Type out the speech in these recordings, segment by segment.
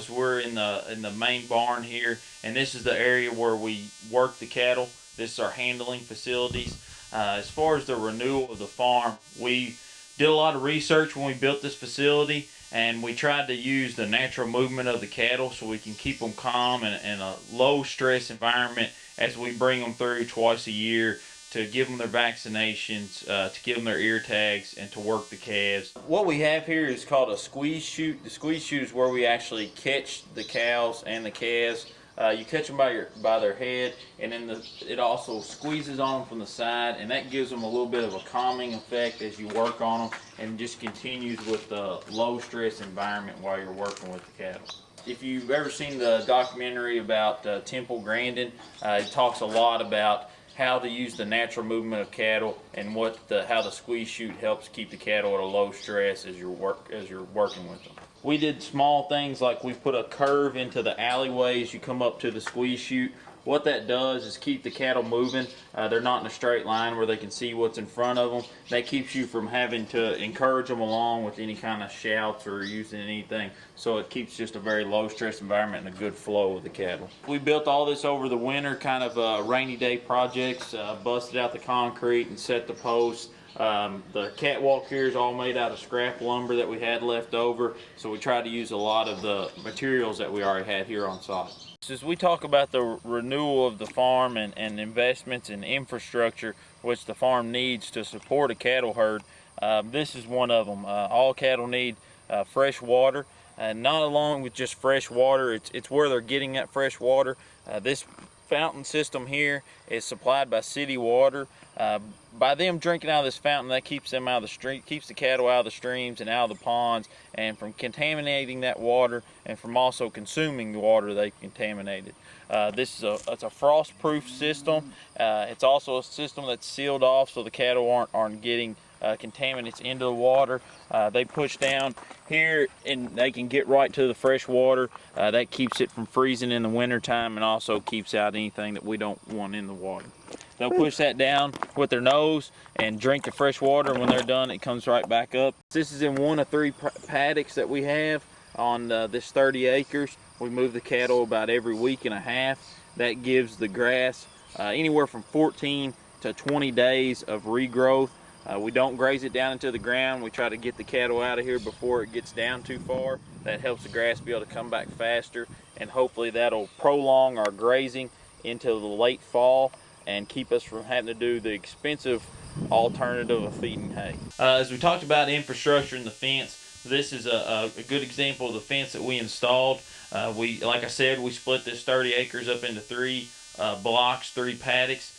cows, we're in the main barn here, and this is the area where we work the cattle. This is our handling facilities. As far as the renewal of the farm, we did a lot of research when we built this facility, and we tried to use the natural movement of the cattle so we can keep them calm and in a low stress environment as we bring them through twice a year to give them their vaccinations, to give them their ear tags, and to work the calves. What we have here is called a squeeze chute. The squeeze chute is where we actually catch the cows and the calves. You catch them by their head, and then it also squeezes on them from the side, and that gives them a little bit of a calming effect as you work on them, and just continues with the low stress environment while you're working with the cattle. If you've ever seen the documentary about Temple Grandin, it talks a lot about how to use the natural movement of cattle and how the squeeze chute helps keep the cattle at a low stress as you're working with them. We did small things like we put a curve into the alleyways you come up to the squeeze chute. What that does is keep the cattle moving. They're not in a straight line where they can see what's in front of them. That keeps you from having to encourage them along with any kind of shouts or using anything. So it keeps just a very low stress environment and a good flow of the cattle. We built all this over the winter, kind of rainy day projects, busted out the concrete and set the posts. The catwalk here is all made out of scrap lumber that we had left over, so we tried to use a lot of the materials that we already had here on site. As we talk about the renewal of the farm and investments in infrastructure which the farm needs to support a cattle herd, this is one of them. All cattle need fresh water, and not along with just fresh water, it's where they're getting that fresh water. This fountain system here is supplied by city water. By them drinking out of this fountain, that keeps them out of the stream, keeps the cattle out of the streams and out of the ponds, and from contaminating that water, and from also consuming the water they've contaminated. This is it's a frost-proof system. It's also a system that's sealed off so the cattle aren't getting contaminants into the water. They push down here and they can get right to the fresh water. That keeps it from freezing in the wintertime and also keeps out anything that we don't want in the water. They'll push that down with their nose and drink the fresh water, and when they're done it comes right back up. This is in one of 3 paddocks that we have on this 30 acres. We move the cattle about every week and a half. That gives the grass anywhere from 14 to 20 days of regrowth. We don't graze it down into the ground. We try to get the cattle out of here before it gets down too far. That helps the grass be able to come back faster, and hopefully that'll prolong our grazing into the late fall and keep us from having to do the expensive alternative of feeding hay. As we talked about infrastructure and the fence, this is a good example of the fence that we installed. Like I said, we split this 30 acres up into 3 blocks, 3 paddocks.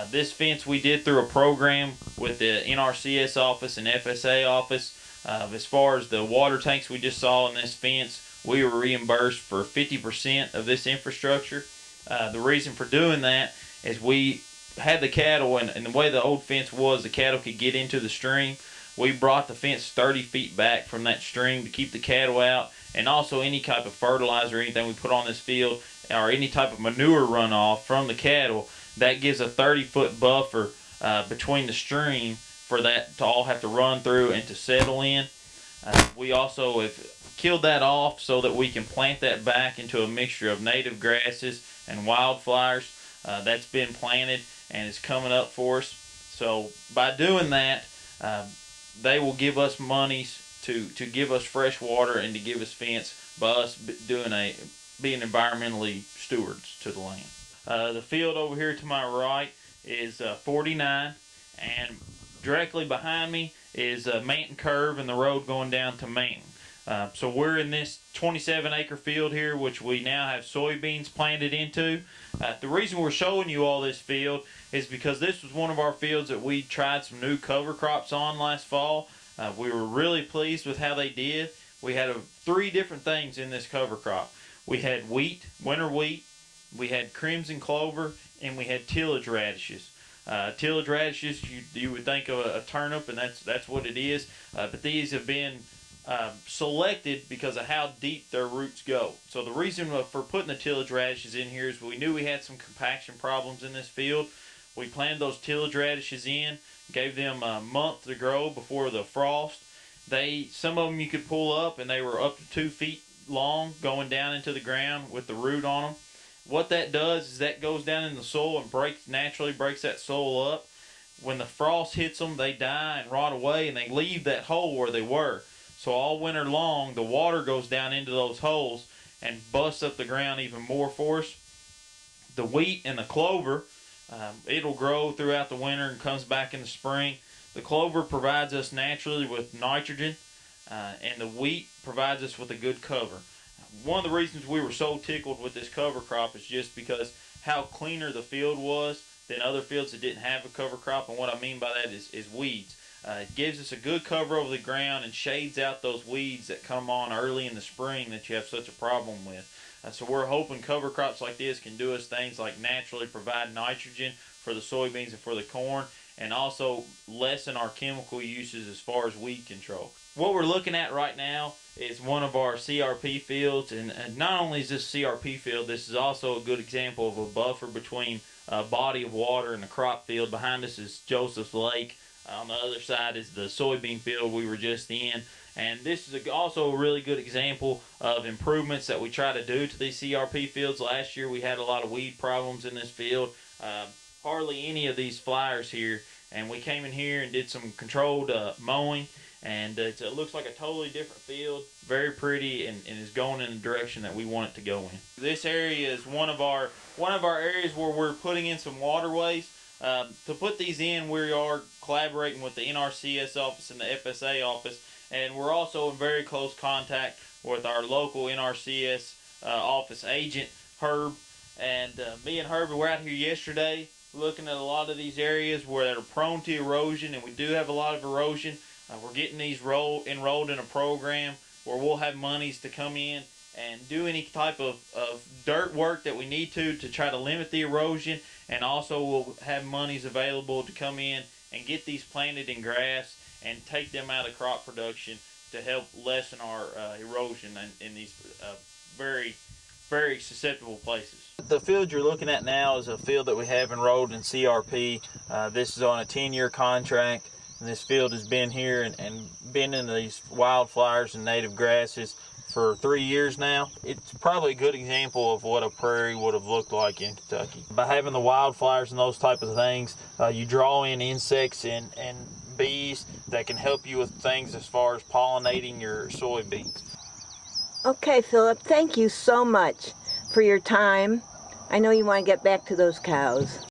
This fence we did through a program with the NRCS office and FSA office. As far as the water tanks we just saw in this fence, we were reimbursed for 50% of this infrastructure. The reason for doing that is we had the cattle, and the way the old fence was, the cattle could get into the stream. We brought the fence 30 feet back from that stream to keep the cattle out, and also any type of fertilizer or anything we put on this field, or any type of manure runoff from the cattle, that gives a 30-foot buffer between the stream for that to all have to run through and to settle in. We also have killed that off so that we can plant that back into a mixture of native grasses and wildflowers. That's been planted and is coming up for us. So by doing that, they will give us monies to give us fresh water and to give us fence by us being environmentally stewards to the land. The field over here to my right is 49, and directly behind me is Manton Curve and the road going down to Manton. So we're in this 27-acre field here, which we now have soybeans planted into. The reason we're showing you all this field is because this was one of our fields that we tried some new cover crops on last fall. We were really pleased with how they did. We had 3 different things in this cover crop. We had wheat, winter wheat, we had crimson clover, and we had tillage radishes. Tillage radishes, you would think of a turnip, and that's what it is. But these have been selected because of how deep their roots go. So the reason for putting the tillage radishes in here is we knew we had some compaction problems in this field. We planted those tillage radishes in, gave them a month to grow before the frost. Some of them you could pull up, and they were up to 2 feet long going down into the ground with the root on them. What that does is that goes down in the soil and naturally breaks that soil up. When the frost hits them, they die and rot away, and they leave that hole where they were. So all winter long, the water goes down into those holes and busts up the ground even more for us. The wheat and the clover, it'll grow throughout the winter and comes back in the spring. The clover provides us naturally with nitrogen, and the wheat provides us with a good cover. One of the reasons we were so tickled with this cover crop is just because how cleaner the field was than other fields that didn't have a cover crop. And what I mean by that is weeds. It gives us a good cover over the ground and shades out those weeds that come on early in the spring that you have such a problem with. So we're hoping cover crops like this can do us things like naturally provide nitrogen for the soybeans and for the corn, and also lessen our chemical uses as far as weed control. What we're looking at right now is one of our CRP fields, and not only is this CRP field, this is also a good example of a buffer between a body of water and the crop field. Behind us is Joseph's Lake. On the other side is the soybean field we were just in. And this is also a really good example of improvements that we try to do to these CRP fields. Last year we had a lot of weed problems in this field. Hardly any of these flyers here. And we came in here and did some controlled mowing. And it looks like a totally different field. Very pretty, and is going in the direction that we want it to go in. This area is one of our areas where we're putting in some waterways. To put these in, we are collaborating with the NRCS office and the FSA office, and we're also in very close contact with our local NRCS office agent, Herb. And me and Herb were out here yesterday looking at a lot of these areas where that are prone to erosion, and we do have a lot of erosion. We're getting these enrolled in a program where we'll have monies to come in and do any type of dirt work that we need to try to limit the erosion, and also we'll have monies available to come in and get these planted in grass and take them out of crop production to help lessen our erosion in these very, very susceptible places. The field you're looking at now is a field that we have enrolled in CRP. This is on a 10-year contract. And this field has been here and been in these wildflowers and native grasses for 3 years now. It's probably a good example of what a prairie would have looked like in Kentucky. By having the wildflowers and those type of things, you draw in insects and bees that can help you with things as far as pollinating your soybeans. Okay, Philip, thank you so much for your time. I know you want to get back to those cows.